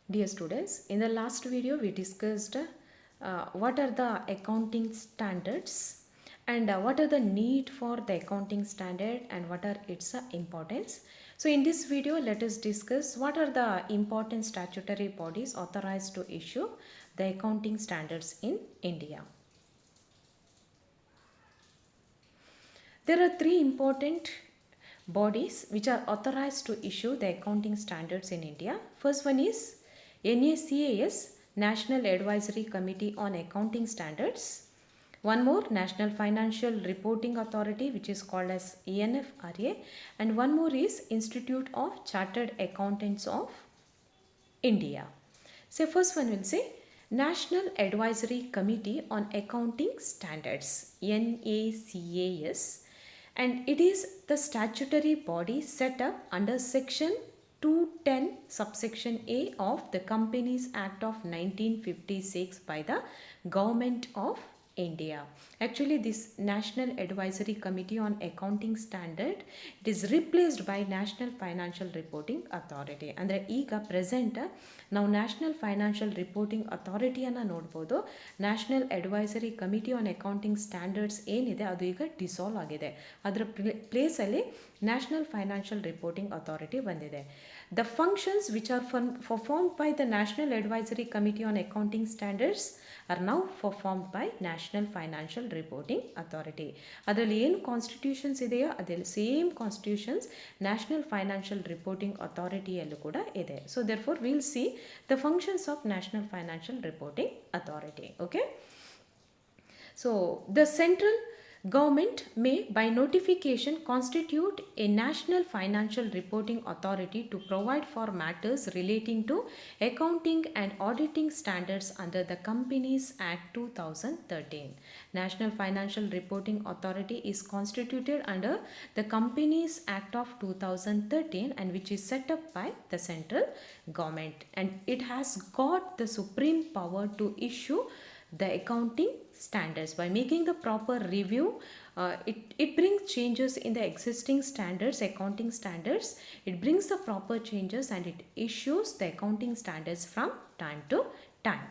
Dear students, in the last video we discussed what are the accounting standards and what are the need for the accounting standard and what are its importance. So in this video let us discuss what are the important statutory bodies authorized to issue the accounting standards in India. There are three important bodies which are authorized to issue the accounting standards in India. First one is NACAS, National Advisory Committee on Accounting Standards. One more, National Financial Reporting Authority, which is called as ANFRA. And one more is Institute of Chartered Accountants of India. So first one will say National Advisory Committee on Accounting Standards, NACAS, and it is the statutory body set up under section 210 subsection A of the Companies Act of 1956 by the Government of India. Actually, this National Advisory Committee on Accounting Standard, it is replaced by National Financial Reporting Authority. ಅಂದರೆ ಈಗ present ನಾವು national financial reporting ಅಥಾರಿಟಿಯನ್ನು ನೋಡ್ಬೋದು. National advisory committee on accounting standards ಏನಿದೆ ಅದು ಈಗ dissolve ಆಗಿದೆ. ಅದರ ಪ್ಲೇಸಲ್ಲಿ ನ್ಯಾಷನಲ್ ಫೈನಾನ್ಷಿಯಲ್ ರಿಪೋರ್ಟಿಂಗ್ ಅಥಾರಿಟಿ ಬಂದಿದೆ. The functions which are performed by the National Advisory Committee on Accounting Standards are now performed by National Financial Reporting Authority. ಅದರಲ್ಲಿ ಏನು constitutions ಇದೆಯೋ ಅದೆಲ್ಲ same constitutions national financial reporting ಅಥಾರಿಟಿಯಲ್ಲೂ ಕೂಡ ಇದೆ. So therefore we'll see the functions of National Financial Reporting Authority. Okay. So the central government may by notification constitute a national financial reporting authority to provide for matters relating to accounting and auditing standards under the Companies Act 2013. National Financial Reporting Authority is constituted under the Companies Act of 2013 and which is set up by the central government, and it has got the supreme power to issue the accounting standards. By making the proper review, it brings changes in the existing standards, accounting standards. It brings the proper changes and it issues the accounting standards from time to time.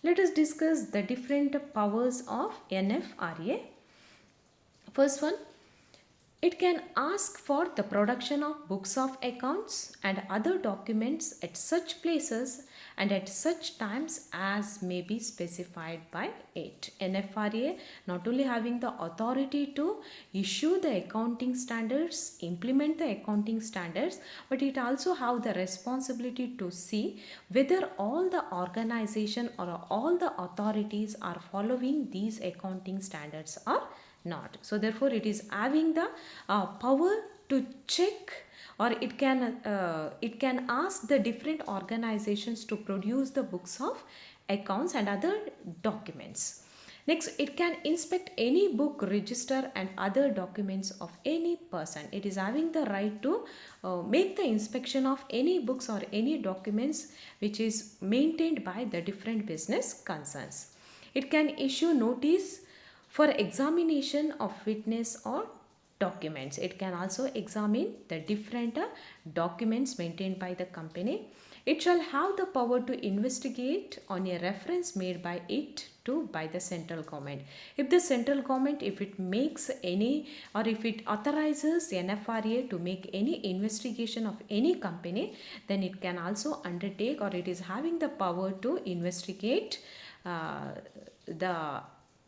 Let us discuss the different powers of NFRA. First one, it can ask for the production of books of accounts and other documents at such places and at such times as may be specified by it. NFRA not only having the authority to issue the accounting standards, implement the accounting standards, but it also have the responsibility to see whether all the organization or all the authorities are following these accounting standards or not. So therefore it is having the power to check, or it can ask the different organizations to produce the books of accounts and other documents. Next, it can inspect any book, register and other documents of any person. It is having the right to make the inspection of any books or any documents which is maintained by the different business concerns. It can issue notice for examination of witness or documents. It can also examine the different documents maintained by the company. It shall have the power to investigate on a reference made by it to by the central government. If the central government, if it makes any or if it authorizes NFRA to make any investigation of any company, then it can also undertake, or it is having the power to investigate the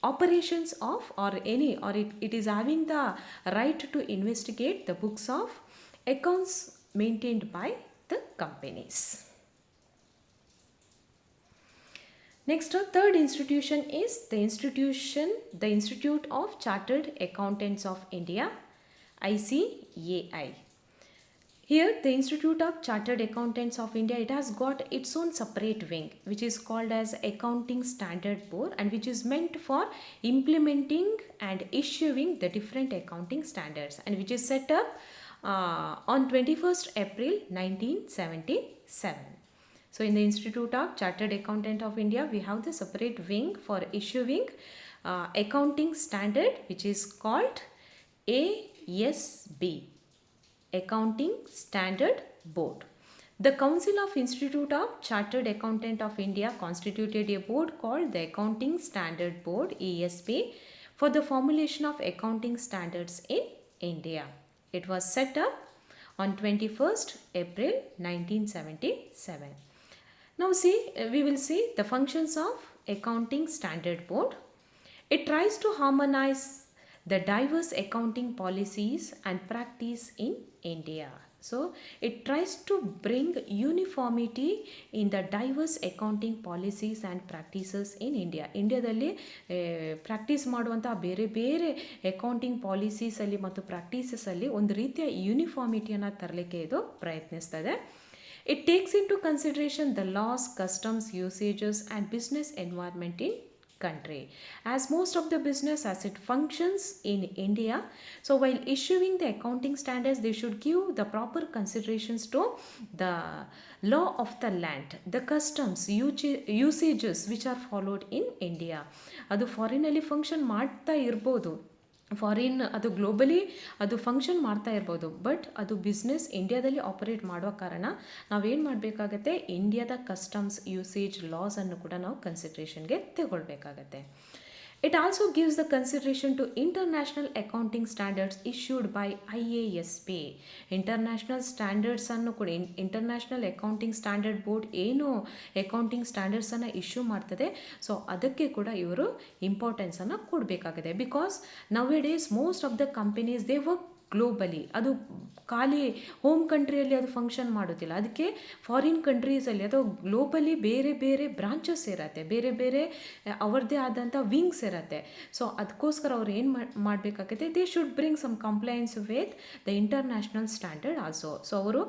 operations of or any, or it is having the right to investigate the books of accounts maintained by the companies. Next, a third institution is the Institute of Chartered Accountants of India, ICAI. Here the Institute of Chartered Accountants of India, it has got its own separate wing which is called as Accounting Standard Board, and which is meant for implementing and issuing the different accounting standards, and which is set up on 21st April 1977. So in the Institute of Chartered Accountant of India, we have the separate wing for issuing accounting standard which is called ASB, Accounting Standard Board. The Council of Institute of Chartered Accountant of India constituted a board called the Accounting Standard Board (ASB) for the formulation of accounting standards in India. It was set up on 21st April 1977. Now we will see the functions of Accounting Standard Board. It tries to harmonize the diverse accounting policies and practice in India. So it tries to bring uniformity in the diverse accounting policies and practices in India. ಇಂಡಿಯಾದಲ್ಲಿ practice ಮಾಡುವಂಥ ಬೇರೆ ಬೇರೆ accounting ಪಾಲಿಸೀಸಲ್ಲಿ ಮತ್ತು ಪ್ರಾಕ್ಟೀಸಸಲ್ಲಿ ಒಂದು ರೀತಿಯ ಯೂನಿಫಾರ್ಮಿಟಿಯನ್ನು ತರಲಿಕ್ಕೆ ಇದು ಪ್ರಯತ್ನಿಸ್ತದೆ. It takes into consideration the laws, customs, usages and business environment in country, as most of the business as it functions in India. So while issuing the accounting standards, they should give the proper considerations to the law of the land, the customs, usages which are followed in India. ಅದು ಫಾರಿನಲ್ಲಿ function ಮಾಡ್ತಾ ಇರ್ಬೋದು, foreign ಅದು globally ಅದು function ಮಾಡ್ತಾ ಇರ್ಬೋದು, but ಅದು business ಇಂಡಿಯಾದಲ್ಲಿ operate ಮಾಡೋ ಕಾರಣ ನಾವೇನು ಮಾಡಬೇಕಾಗತ್ತೆ, ಇಂಡಿಯಾದ ಕಸ್ಟಮ್ಸ್ ಯೂಸೇಜ್ ಲಾಸನ್ನು ಕೂಡ ನಾವು ಕನ್ಸಿಡ್ರೇಷನ್ಗೆ ತಗೊಳ್ಬೇಕಾಗತ್ತೆ. It also gives the consideration to international accounting standards issued by IASB. International ಸ್ಟ್ಯಾಂಡರ್ಡ್ಸನ್ನು ಕೂಡ ಇಂಟರ್ನ್ಯಾಷನಲ್ ಅಕೌಂಟಿಂಗ್ ಸ್ಟ್ಯಾಂಡರ್ಡ್ ಬೋರ್ಡ್ ಏನು ಅಕೌಂಟಿಂಗ್ ಸ್ಟ್ಯಾಂಡರ್ಡ್ಸನ್ನು ಇಶ್ಯೂ ಮಾಡ್ತದೆ, ಸೊ ಅದಕ್ಕೆ ಕೂಡ ಇವರು ಇಂಪಾರ್ಟೆನ್ಸನ್ನು ಕೊಡಬೇಕಾಗಿದೆ. Because nowadays most of the companies they work globally. ಅದು ಖಾಲಿ ಹೋಮ್ ಕಂಟ್ರಿಯಲ್ಲಿ ಅದು ಫಂಕ್ಷನ್ ಮಾಡೋದಿಲ್ಲ, ಅದಕ್ಕೆ ಫಾರಿನ್ ಕಂಟ್ರೀಸಲ್ಲಿ ಅಥವಾ ಗ್ಲೋಬಲಿ ಬೇರೆ ಬೇರೆ ಬ್ರಾಂಚಸ್ ಇರತ್ತೆ, ಬೇರೆ ಬೇರೆ ಅವ್ರದ್ದೇ ಆದಂಥ ವಿಂಗ್ಸ್ ಇರತ್ತೆ. ಸೊ ಅದಕ್ಕೋಸ್ಕರ ಅವ್ರು ಏನು ಮಾಡಬೇಕಾಗುತ್ತೆ, they should bring some compliance with the international standard also. So ಅವರು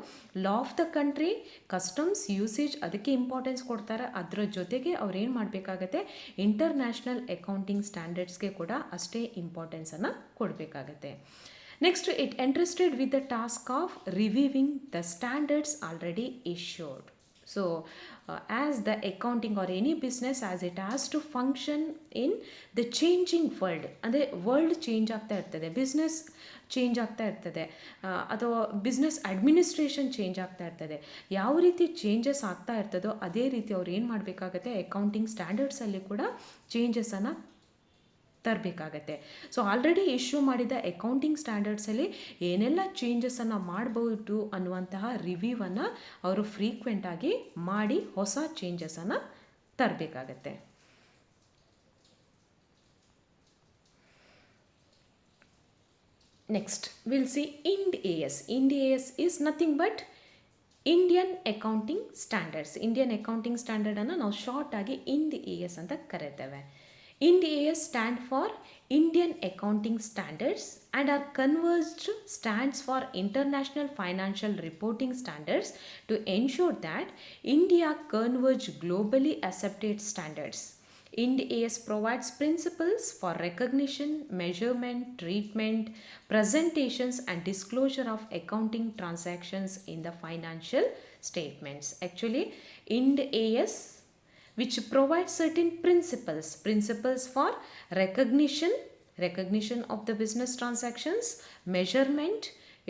law of the country, customs, usage ಅದಕ್ಕೆ ಇಂಪಾರ್ಟೆನ್ಸ್ ಕೊಡ್ತಾರೆ. ಅದರ ಜೊತೆಗೆ ಅವ್ರು ಏನು ಮಾಡಬೇಕಾಗತ್ತೆ, ಇಂಟರ್ನ್ಯಾಷನಲ್ ಅಕೌಂಟಿಂಗ್ ಸ್ಟ್ಯಾಂಡರ್ಡ್ಸ್ಗೆ ಕೂಡ ಅಷ್ಟೇ ಇಂಪಾರ್ಟೆನ್ಸನ್ನು ಕೊಡಬೇಕಾಗತ್ತೆ. Next, it entrusted with the task of reviewing the standards already issued. So, as the accounting or any business, as it has to function in the changing world, ಅಂದರೆ ವರ್ಲ್ಡ್ ಚೇಂಜ್ ಆಗ್ತಾ ಇರ್ತದೆ, business change ಆಗ್ತಾ ಇರ್ತದೆ, ಅಥವಾ business administration change ಆಗ್ತಾ ಇರ್ತದೆ. ಯಾವ ರೀತಿ ಚೇಂಜಸ್ ಆಗ್ತಾ ಇರ್ತದೋ ಅದೇ ರೀತಿ ಅವ್ರು ಏನು ಮಾಡಬೇಕಾಗತ್ತೆ, ಅಕೌಂಟಿಂಗ್ ಸ್ಟ್ಯಾಂಡರ್ಡ್ಸಲ್ಲಿ ಕೂಡ ಚೇಂಜಸನ್ನು ತರಬೇಕಾಗತ್ತೆ. ಸೊ ಆಲ್ರೆಡಿ ಇಶ್ಯೂ ಮಾಡಿದ ಅಕೌಂಟಿಂಗ್ ಸ್ಟ್ಯಾಂಡರ್ಡ್ಸಲ್ಲಿ ಏನೆಲ್ಲ ಚೇಂಜಸನ್ನು ಮಾಡ್ಬೋದು ಅನ್ನುವಂತಹ ರಿವ್ಯೂವನ್ನು ಅವರು ಫ್ರೀಕ್ವೆಂಟಾಗಿ ಮಾಡಿ ಹೊಸ ಚೇಂಜಸನ್ನು ತರಬೇಕಾಗತ್ತೆ. Next will see Ind AS. Ind AS is nothing but Indian accounting standards. Indian accounting ಸ್ಟ್ಯಾಂಡರ್ಡನ್ನು ನಾವು ಶಾರ್ಟಾಗಿ ಇಂಡ್ AS ಅಂತ ಕರೀತೇವೆ. IND AS stand for Indian Accounting Standards and are converged stands for International Financial Reporting Standards to ensure that India converge globally accepted standards. IND AS provides principles for recognition, measurement, treatment, presentations and disclosure of accounting transactions in the financial statements. Actually, IND AS which provides certain principles for recognition of the business transactions, measurement,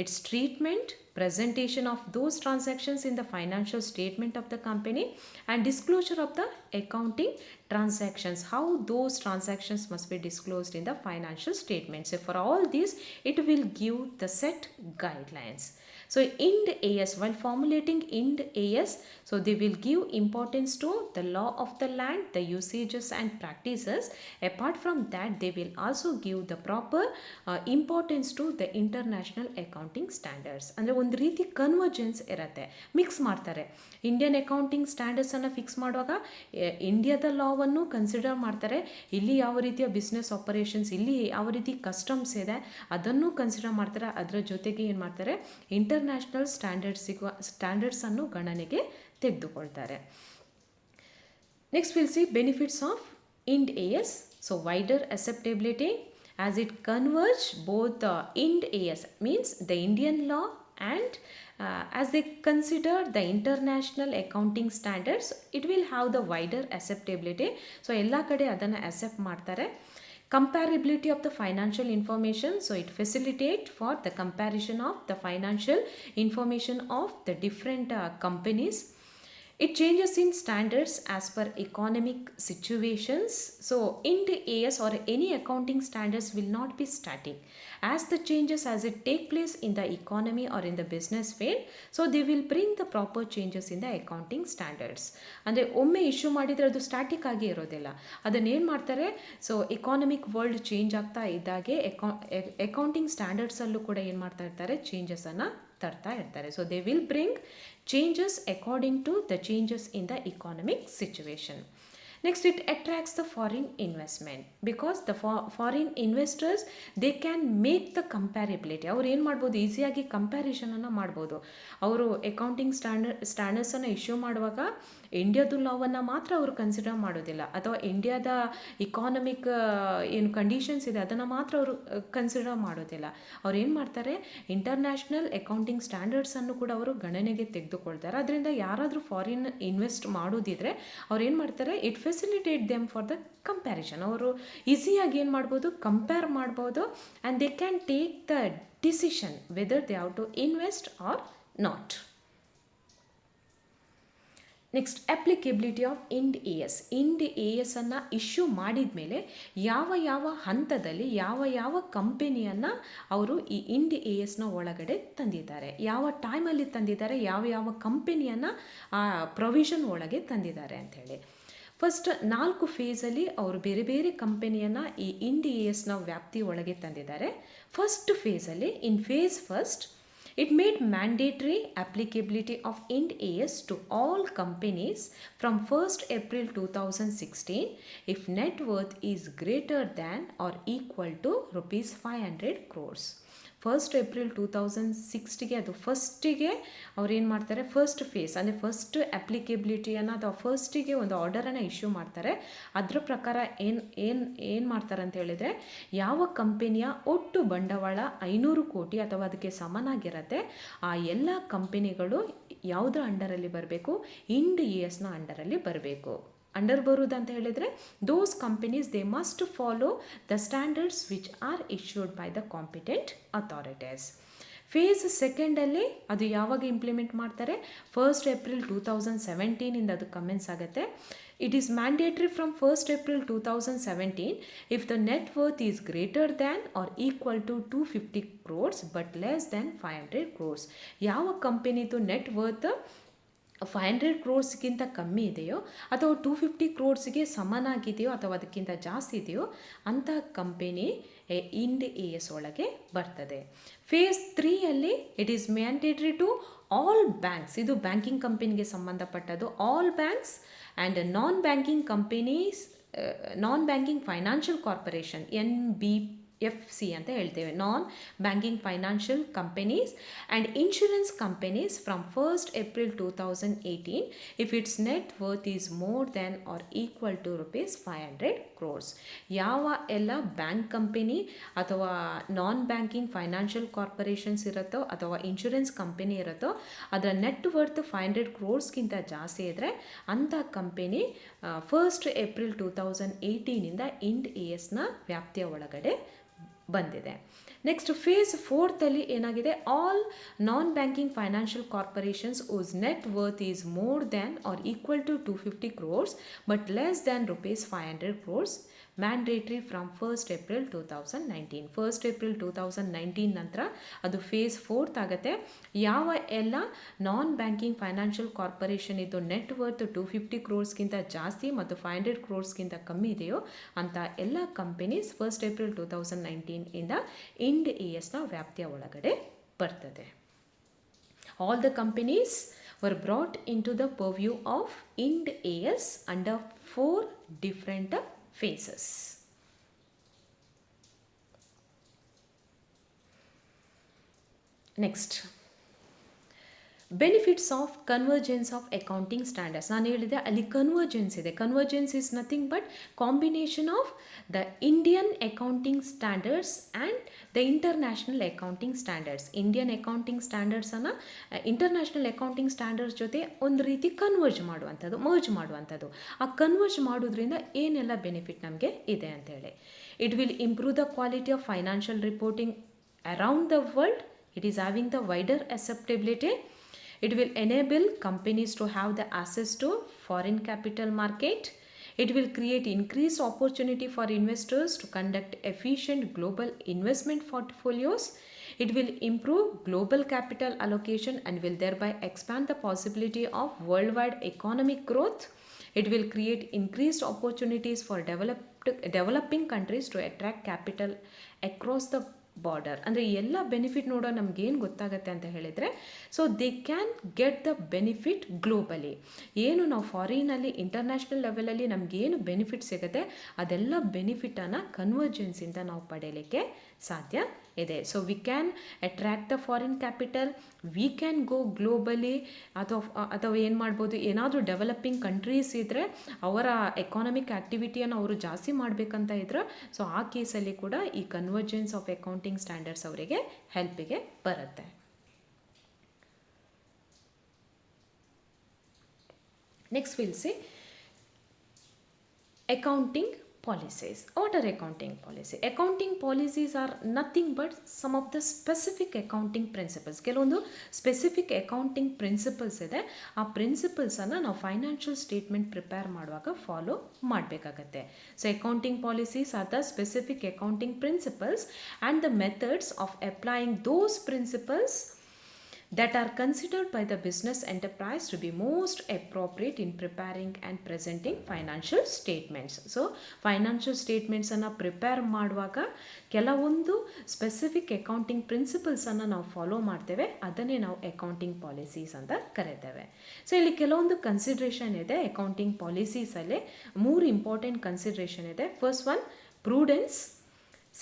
its treatment, presentation of those transactions in the financial statement of the company, and disclosure of the accounting transactions, how those transactions must be disclosed in the financial statements. So for all these, it will give the set guidelines. So IND AS, while formulating IND AS, so they will give importance to the law of the land, the usages and practices. Apart from that, they will also give the proper importance to the international accounting standards. ಅಂದರೆ ಒಂದು ರೀತಿ convergence ಇರುತ್ತೆ, mix ಮಾಡ್ತಾರೆ. Indian accounting ಸ್ಟ್ಯಾಂಡರ್ಡ್ಸನ್ನು fix ಮಾಡುವಾಗ ಇಂಡಿಯಾದ ಲಾವನ್ನು consider ಮಾಡ್ತಾರೆ, ಇಲ್ಲಿ ಯಾವ ರೀತಿಯ ಬಿಸ್ನೆಸ್ ಆಪರೇಷನ್ಸ್, ಇಲ್ಲಿ ಯಾವ ರೀತಿ ಕಸ್ಟಮ್ಸ್ ಇದೆ ಅದನ್ನು ಕನ್ಸಿಡರ್ ಮಾಡ್ತಾರೆ. ಅದರ ಜೊತೆಗೆ ಏನು ಮಾಡ್ತಾರೆ, ಇಂಟರ್ನ್ಯಾಷನಲ್ ಸ್ಟ್ಯಾಂಡರ್ಡ್ಸನ್ನು ಗಣನೆಗೆ ತೆಗೆದುಕೊಳ್ತಾರೆ. Next will see benefits of IND AS. So wider acceptability as it converge both IND AS means the Indian law and as they consider the international accounting standards, it will have the wider acceptability. So ಎಲ್ಲ ಕಡೆ ಅದನ್ನು accept ಮಾಡ್ತಾರೆ. comparability of the financial information, so it facilitate for the comparison of the financial information of the different companies. It changes in standards as per economic situations. So Ind AS or any accounting standards will not be static. As the changes as it take place in the economy or in the business field, so they will bring the proper changes in the accounting standards. ಅಂದರೆ ಒಮ್ಮೆ issue ಮಾಡಿದರೆ ಅದು static ಆಗಿ ಇರೋದಿಲ್ಲ. ಅದನ್ನೇನು ಮಾಡ್ತಾರೆ, so economic world change ಆಗ್ತಾ ಇದ್ದಾಗೆ ಅಕೌಂಟಿಂಗ್ ಸ್ಟ್ಯಾಂಡರ್ಡ್ಸಲ್ಲೂ ಕೂಡ ಏನು ಮಾಡ್ತಾ ಇರ್ತಾರೆ, ಚೇಂಜಸನ್ನು ತರ್ತಾ ಇರ್ತಾರೆ. So they will bring changes according to the changes in the economic situation. Next, it attracts the foreign investment because the foreign investors, they can make the comparability. ಅವರು ಏನು ಮಾಡ್ಬೋದು, ಈಸಿಯಾಗಿ ಕಂಪ್ಯಾರಿಷನನ್ನು ಮಾಡ್ಬೋದು. ಅವರು ಅಕೌಂಟಿಂಗ್ ಸ್ಟ್ಯಾಂಡರ್ಡ್ಸನ್ನು ಇಶ್ಯೂ ಮಾಡುವಾಗ ಇಂಡಿಯಾದ ಲಾವನ್ನು ಮಾತ್ರ ಅವರು ಕನ್ಸಿಡರ್ ಮಾಡೋದಿಲ್ಲ, ಅಥವಾ ಇಂಡಿಯಾದ ಇಕಾನಮಿಕ್ ಏನು ಕಂಡೀಷನ್ಸ್ ಇದೆ ಅದನ್ನು ಮಾತ್ರ ಅವರು ಕನ್ಸಿಡರ್ ಮಾಡೋದಿಲ್ಲ. ಅವ್ರು ಏನು ಮಾಡ್ತಾರೆ, ಇಂಟರ್ನ್ಯಾಷನಲ್ ಅಕೌಂಟಿಂಗ್ ಸ್ಟ್ಯಾಂಡರ್ಡ್ಸನ್ನು ಕೂಡ ಅವರು ಗಣನೆಗೆ ತೆಗೆದುಕೊಳ್ತಾರೆ. ಅದರಿಂದ ಯಾರಾದರೂ ಫಾರಿನ್ ಇನ್ವೆಸ್ಟ್ ಮಾಡೋದಿದ್ರೆ ಅವ್ರು ಏನು ಮಾಡ್ತಾರೆ, it facilitate them for the comparison. ಅವರು ಈಸಿಯಾಗಿ ಏನು ಮಾಡ್ಬೋದು, ಕಂಪೇರ್ ಮಾಡ್ಬೋದು, and they can take the decision whether they have to invest or not. Next, applicability of Ind AS. Ind AS ಅನ್ನು ಇಶ್ಯೂ ಮಾಡಿದ ಮೇಲೆ ಯಾವ ಯಾವ ಹಂತದಲ್ಲಿ ಯಾವ ಕಂಪನಿಯನ್ನು ಅವರು ಈ ಇಂಡ್ ASನ ಒಳಗಡೆ ತಂದಿದ್ದಾರೆ, ಯಾವ ಟೈಮಲ್ಲಿ ತಂದಿದ್ದಾರೆ, ಯಾವ ಕಂಪನಿಯನ್ನು ಆ ಪ್ರೊವಿಷನ್ ಒಳಗೆ ತಂದಿದ್ದಾರೆ ಅಂಥೇಳಿ. ಫಸ್ಟ್ 4 ಫೇಸಲ್ಲಿ ಅವರು ಬೇರೆ ಬೇರೆ ಕಂಪನಿಯನ್ನು ಈ ಇಂಡ್ ASನ ವ್ಯಾಪ್ತಿ ಒಳಗೆ ತಂದಿದ್ದಾರೆ. ಫಸ್ಟ್ ಫೇಸಲ್ಲಿ, in phase first, it made mandatory applicability of Ind AS to all companies from 1st April 2016 if net worth is greater than or equal to rupees 500 crores. 1st April 2006ಗೆ ಅದು ಫಸ್ಟಿಗೆ ಅವ್ರು ಏನು ಮಾಡ್ತಾರೆ, first phase ಅಂದರೆ first ಅಪ್ಲಿಕೇಬಿಲಿಟಿಯನ್ನು ಅಥವಾ ಫಸ್ಟಿಗೆ ಒಂದು ಆರ್ಡರನ್ನು ಇಶ್ಯೂ ಮಾಡ್ತಾರೆ. ಅದರ ಪ್ರಕಾರ ಏನು ಮಾಡ್ತಾರೆ ಅಂತ ಹೇಳಿದರೆ, ಯಾವ ಕಂಪನಿಯ ಒಟ್ಟು ಬಂಡವಾಳ 500 ಕೋಟಿ ಅಥವಾ ಅದಕ್ಕೆ ಸಮನಾಗಿರುತ್ತೆ, ಆ ಎಲ್ಲ ಕಂಪನಿಗಳು ಯಾವುದರ ಅಂಡರಲ್ಲಿ ಬರಬೇಕು, ಇಂಡ್ ASನ ಅಂಡರಲ್ಲಿ ಬರಬೇಕು. ಅಂಡರ್ ಬರುವುದಂತ ಹೇಳಿದರೆ, those companies they must follow the standards which are issued by the competent authorities. Phase ಸೆಕೆಂಡಲ್ಲಿ ಅದು ಯಾವಾಗ ಇಂಪ್ಲಿಮೆಂಟ್ ಮಾಡ್ತಾರೆ, 1st April 2017 ಅದು ಕಮೆನ್ಸ್ ಆಗುತ್ತೆ. It is mandatory from 1st April 2017 if the net worth is greater than or equal to 250 crores but less than 500 crores. ಯಾವ ಕಂಪನಿದು net worth 500 crores ಕಮ್ಮಿ ಇದೆಯೋ ಅಥವಾ 250 crores ಸಮನಾಗಿದೆಯೋ ಅಥವಾ ಅದಕ್ಕಿಂತ ಜಾಸ್ತಿ ಇದೆಯೋ ಅಂಥ ಕಂಪನಿ ಇಂಡ್ AS ಒಳಗೆ ಬರ್ತದೆ. ಫೇಸ್ 3ಯಲ್ಲಿ it is mandatory to all banks. ಇದು ಬ್ಯಾಂಕಿಂಗ್ ಕಂಪನಿಗೆ ಸಂಬಂಧಪಟ್ಟದ್ದು. All banks and non banking companies, non banking financial corporation NBFC ಅಂತ ಹೇಳ್ತೇವೆ, non banking financial companies and insurance companies from 1st April 2018 if its net worth is more than or equal to rupees 500 crores. ಯಾವ ಎಲ್ಲ bank company ಅಥವಾ ನಾನ್ banking financial corporations ಇರುತ್ತೋ ಅಥವಾ insurance company ಇರುತ್ತೋ ಅದರ net worth 500 crores ಜಾಸ್ತಿ ಇದ್ದರೆ ಅಂಥ ಕಂಪನಿ 1st April 2018 ಇಂಡ್ ASನ ವ್ಯಾಪ್ತಿಯ ಒಳಗಡೆ ಬಂದಿದೆ. ನೆಕ್ಸ್ಟ್ ಫೇಸ್ 4ರಲ್ಲಿ ಏನಾಗಿದೆ, all non banking financial corporations whose net worth is more than or equal to 250 crores but less than rupees 500 crores mandatory from 1st April 2019. 1st April 2019 ನಂತರ ಅದು face 4th ಆಗುತ್ತೆ. ಯಾವ ಎಲ್ಲ ನಾನ್ banking financial corporation ಇದು net worth 250 crores ಜಾಸ್ತಿ ಮತ್ತು 500 crores ಕಮ್ಮಿ ಇದೆಯೋ ಅಂತ ಎಲ್ಲ ಕಂಪನೀಸ್ 1st April 2019 ಇಂಡ್ ASನ ವ್ಯಾಪ್ತಿಯ ಒಳಗಡೆ ಬರ್ತದೆ. All the companies were brought into the purview of Ind AS under 4 different phases. Next, benefits of convergence of accounting standards. ನಾನು ಹೇಳಿದೆ ಅಲ್ಲಿ ಕನ್ವರ್ಜೆನ್ಸ್ ಇದೆ. Convergence is nothing but combination of the Indian accounting standards and the international accounting standards. Indian accounting ಸ್ಟ್ಯಾಂಡರ್ಡ್ಸನ್ನು international accounting standards ಜೊತೆ ಒಂದು ರೀತಿ converge ಮಾಡುವಂಥದ್ದು, merge ಮಾಡುವಂಥದ್ದು. ಆ ಕನ್ವರ್ಜ್ ಮಾಡೋದ್ರಿಂದ ಏನೆಲ್ಲ ಬೆನಿಫಿಟ್ ನಮಗೆ ಇದೆ ಅಂತೇಳಿ. It will improve the quality of financial reporting around the world. It is having the wider acceptability. It will enable companies to have the access to foreign capital market. It will create increased opportunity for investors to conduct efficient global investment portfolios. It will improve global capital allocation and will thereby expand the possibility of worldwide economic growth. It will create increased opportunities for developing countries to attract capital across the border. ಅಂದರೆ ಎಲ್ಲ benefit ನೋಡೋ ನಮಗೇನು ಗೊತ್ತಾಗುತ್ತೆ ಅಂತ ಹೇಳಿದರೆ, so they can get the benefit globally. ಏನು ನಾವು ಫಾರಿನಲ್ಲಿ international ಲೆವೆಲಲ್ಲಿ ನಮಗೇನು ಬೆನಿಫಿಟ್ ಸಿಗುತ್ತೆ ಅದೆಲ್ಲ ಬೆನಿಫಿಟನ್ನು ಕನ್ವರ್ಜೆನ್ಸಿಂದ ನಾವು ಪಡೆಯಲಿಕ್ಕೆ ಸಾಧ್ಯ ಇದೆ. So we can attract the foreign capital, we can go globally. ಅಥವಾ ಏನು ಮಾಡ್ಬೋದು, ಏನಾದರೂ ಡೆವಲಪಿಂಗ್ ಕಂಟ್ರೀಸ್ ಇದ್ದರೆ ಅವರ ಎಕಾನಮಿಕ್ ಆ್ಯಕ್ಟಿವಿಟಿಯನ್ನು ಅವರು ಜಾಸ್ತಿ ಮಾಡಬೇಕಂತ ಇದ್ರೆ, ಸೊ ಆ ಕೇಸಲ್ಲಿ ಕೂಡ ಈ ಕನ್ವರ್ಜೆನ್ಸ್ ಆಫ್ ಅಕೌಂಟಿಂಗ್ ಸ್ಟ್ಯಾಂಡರ್ಡ್ಸ್ ಅವರಿಗೆ ಹೆಲ್ಪಿಗೆ ಬರುತ್ತೆ. Next will C accounting policies. What are accounting policy? Accounting policies are nothing but some of the specific accounting principles. ಕೆಲವೊಂದು ಸ್ಪೆಸಿಫಿಕ್ ಅಕೌಂಟಿಂಗ್ ಪ್ರಿನ್ಸಿಪಲ್ಸ್ ಇದೆ. ಆ ಪ್ರಿನ್ಸಿಪಲ್ಸನ್ನು ನಾವು ಫೈನಾನ್ಷಿಯಲ್ ಸ್ಟೇಟ್ಮೆಂಟ್ ಪ್ರಿಪೇರ್ ಮಾಡುವಾಗ ಫಾಲೋ ಮಾಡಬೇಕಾಗತ್ತೆ. So accounting policies are the specific accounting principles and the methods of applying those principles that are considered by the business enterprise to be most appropriate in preparing and presenting financial statements. So financial statements ಅನ್ನು prepare ಮಾಡುವಾಗ ಕೆಲವೊಂದು specific accounting ಪ್ರಿನ್ಸಿಪಲ್ಸನ್ನು ನಾವು follow ಮಾಡ್ತೇವೆ, ಅದನ್ನೇ ನಾವು accounting policies ಅಂತ ಕರೀತೇವೆ. So ಇಲ್ಲಿ ಕೆಲವೊಂದು ಕನ್ಸಿಡ್ರೇಷನ್ ಇದೆ ಅಕೌಂಟಿಂಗ್ ಪಾಲಿಸೀಸಲ್ಲಿ. 3 ಇಂಪಾರ್ಟೆಂಟ್ ಕನ್ಸಿಡ್ರೇಷನ್ ಇದೆ. First one prudence,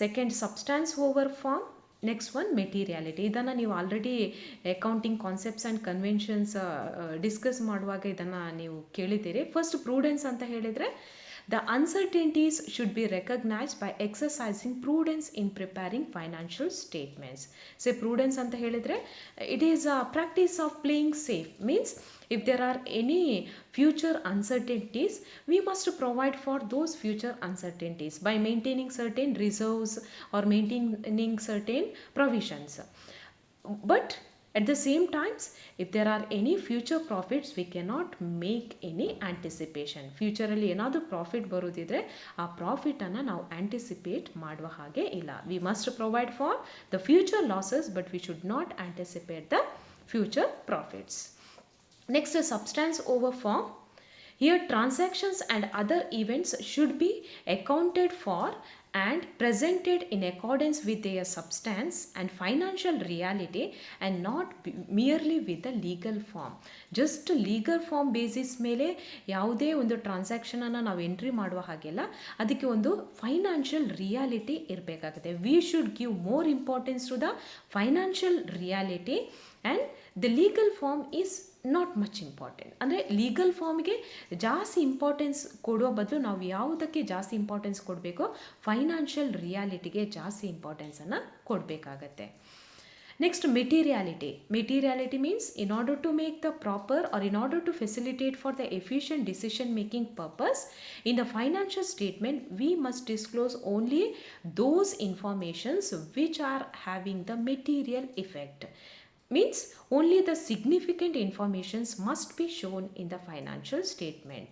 second substance over form, next one materiality. ಇದನ್ನು ನೀವು already accounting concepts and conventions discuss ಮಾಡುವಾಗ ಇದನ್ನು ನೀವು ಕೇಳಿದ್ದೀರಿ. ಫಸ್ಟ್ ಪ್ರೂಡೆನ್ಸ್ ಅಂತ ಹೇಳಿದರೆ, the uncertainties should be recognised by exercising prudence in preparing financial statements. So prudence ಅಂತ ಹೇಳಿದರೆ it is a practice of playing safe. Means if there are any future uncertainties, we must provide for those future uncertainties by maintaining certain reserves or maintaining certain provisions. But at the same times, if there are any future profits, we cannot make any anticipation. Future ಅಲ್ಲಿ ಏನಾದರೂ profit ಬರೋದಿದ್ರೆ ಆ ಪ್ರಾಫಿಟನ್ನು ನಾವು anticipate ಮಾಡುವ ಹಾಗೆ ಇಲ್ಲ. We must provide for the future losses, but we should not anticipate the future profits. Next, substance over form. Here transactions and other events should be accounted for and presented in accordance with their substance and financial reality and not merely with the legal form. Just legal form basis ಮೇಲೆ ಯಾವುದೇ ಒಂದು ಟ್ರಾನ್ಸಾಕ್ಷನನ್ನು ನಾವು entry ಮಾಡುವ ಹಾಗೆಲ್ಲ ಅದಕ್ಕೆ ಒಂದು financial reality ಇರಬೇಕಾಗುತ್ತೆ. We should give more importance to the financial reality and the legal form is not much important. ಅಂದರೆ ಲೀಗಲ್ ಫಾರ್ಮ್ಗೆ ಜಾಸ್ತಿ ಇಂಪಾರ್ಟೆನ್ಸ್ ಕೊಡೋ ಬದಲು ನಾವು ಯಾವುದಕ್ಕೆ ಜಾಸ್ತಿ ಇಂಪಾರ್ಟೆನ್ಸ್ ಕೊಡಬೇಕೋ ಫೈನಾನ್ಷಿಯಲ್ ರಿಯಾಲಿಟಿಗೆ ಜಾಸ್ತಿ ಇಂಪಾರ್ಟೆನ್ಸನ್ನು ಕೊಡಬೇಕಾಗತ್ತೆ. Next, materiality. Materiality means in order to make the proper or in order to facilitate for the efficient decision making purpose in the financial statement, we must disclose only those informations which are having the material effect. Means only the significant informations must be shown in the financial statement.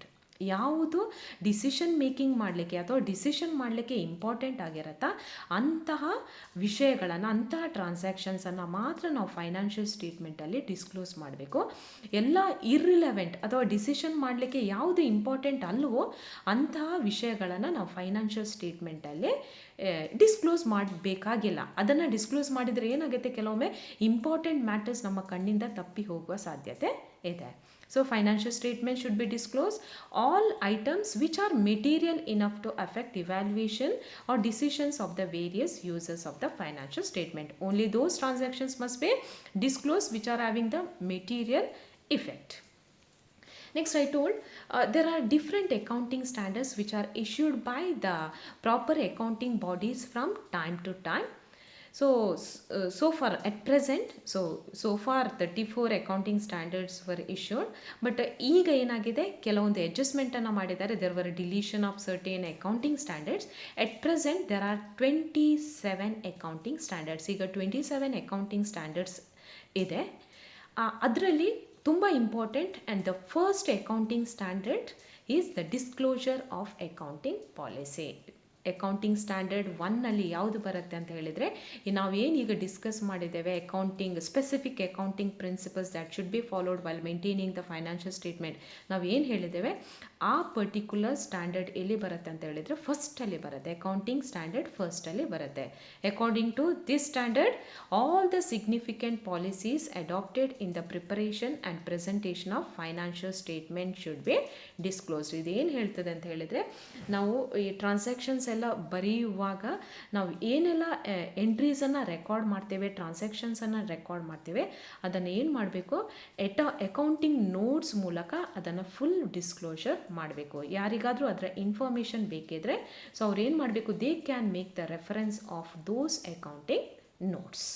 ಯಾವುದು decision making ಮಾಡಲಿಕ್ಕೆ ಅಥವಾ decision ಮಾಡಲಿಕ್ಕೆ important ಆಗಿರುತ್ತಾ ಅಂತಹ ವಿಷಯಗಳನ್ನು, ಅಂತಹ ಟ್ರಾನ್ಸಾಕ್ಷನ್ಸನ್ನು ಮಾತ್ರ ನಾವು financial ಸ್ಟೇಟ್ಮೆಂಟಲ್ಲಿ disclose ಮಾಡಬೇಕು. ಎಲ್ಲ ಇರ್ರಿಲೆವೆಂಟ್ ಅಥವಾ ಡಿಸಿಷನ್ ಮಾಡಲಿಕ್ಕೆ ಯಾವುದು ಇಂಪಾರ್ಟೆಂಟ್ ಅಲ್ವೋ ಅಂತಹ ವಿಷಯಗಳನ್ನು ನಾವು ಫೈನಾನ್ಷಿಯಲ್ ಸ್ಟೇಟ್ಮೆಂಟಲ್ಲಿ ಡಿಸ್ಕ್ಲೋಸ್ ಮಾಡಬೇಕಾಗಿಲ್ಲ. ಅದನ್ನು ಡಿಸ್ಕ್ಲೋಸ್ ಮಾಡಿದರೆ ಏನಾಗುತ್ತೆ, ಕೆಲವೊಮ್ಮೆ ಇಂಪಾರ್ಟೆಂಟ್ ಮ್ಯಾಟರ್ಸ್ ನಮ್ಮ ಕಣ್ಣಿಂದ ತಪ್ಪಿ ಹೋಗುವ ಸಾಧ್ಯತೆ ಇದೆ. So financial statement should be disclosed all items which are material enough to affect evaluation or decisions of the various users of the financial statement. Only those transactions must be disclosed which are having the material effect. Next, I told there are different accounting standards which are issued by the proper accounting bodies from time to time. So far at present, so far 34 accounting standards were issued, but ಈಗ ಏನಾಗಿದೆ ಕೆಲವೊಂದು ಅಡ್ಜಸ್ಟ್ಮೆಂಟನ್ನು ಮಾಡಿದ್ದಾರೆ. there were a deletion of certain accounting standards. At present there are 27 accounting standards. ಈಗ 27 accounting standards ಇದೆ. ಅದರಲ್ಲಿ ತುಂಬ important and the first accounting standard is the disclosure of accounting policy. Accounting standard ಒನ್ನಲ್ಲಿ ಯಾವುದು ಬರುತ್ತೆ ಅಂತ ಹೇಳಿದರೆ, ನಾವೇನು ಈಗ ಡಿಸ್ಕಸ್ ಮಾಡಿದ್ದೇವೆ accounting specific accounting principles that should be followed while maintaining the financial statement, ನಾವು ಏನು ಹೇಳಿದ್ದೇವೆ ಆ ಪರ್ಟಿಕ್ಯುಲರ್ ಸ್ಟ್ಯಾಂಡರ್ಡ್ ಎಲ್ಲಿ ಬರುತ್ತೆ ಅಂತ ಹೇಳಿದರೆ ಫಸ್ಟಲ್ಲಿ ಬರುತ್ತೆ. ಅಕೌಂಟಿಂಗ್ ಸ್ಟ್ಯಾಂಡರ್ಡ್ ಫಸ್ಟಲ್ಲಿ ಬರುತ್ತೆ. According to this standard all the significant policies adopted in the preparation and presentation of financial statement should be disclosed. ಇದೇನು ಹೇಳ್ತದೆ ಅಂತ ಹೇಳಿದರೆ, ನಾವು ಈ ಟ್ರಾನ್ಸಾಕ್ಷನ್ಸ್ ಎಲ್ಲ ಬರೆಯುವಾಗ ನಾವು ಏನೆಲ್ಲ ಎಂಟ್ರೀಸನ್ನು ರೆಕಾರ್ಡ್ ಮಾಡ್ತೇವೆ, ಟ್ರಾನ್ಸಾಕ್ಷನ್ಸನ್ನು ರೆಕಾರ್ಡ್ ಮಾಡ್ತೇವೆ, ಅದನ್ನು ಏನು ಮಾಡಬೇಕು ಅಕೌಂಟಿಂಗ್ ನೋಟ್ಸ್ ಮೂಲಕ ಅದನ್ನು ಫುಲ್ ಡಿಸ್ಕ್ಲೋಷರ್ ಮಾಡಬೇಕು. ಯಾರಿಗಾದರೂ ಅದರ ಇನ್ಫಾರ್ಮೇಷನ್ ಬೇಕಿದ್ರೆ ಸೊ ಅವ್ರು ಏನು ಮಾಡಬೇಕು, they can make the reference of those accounting notes.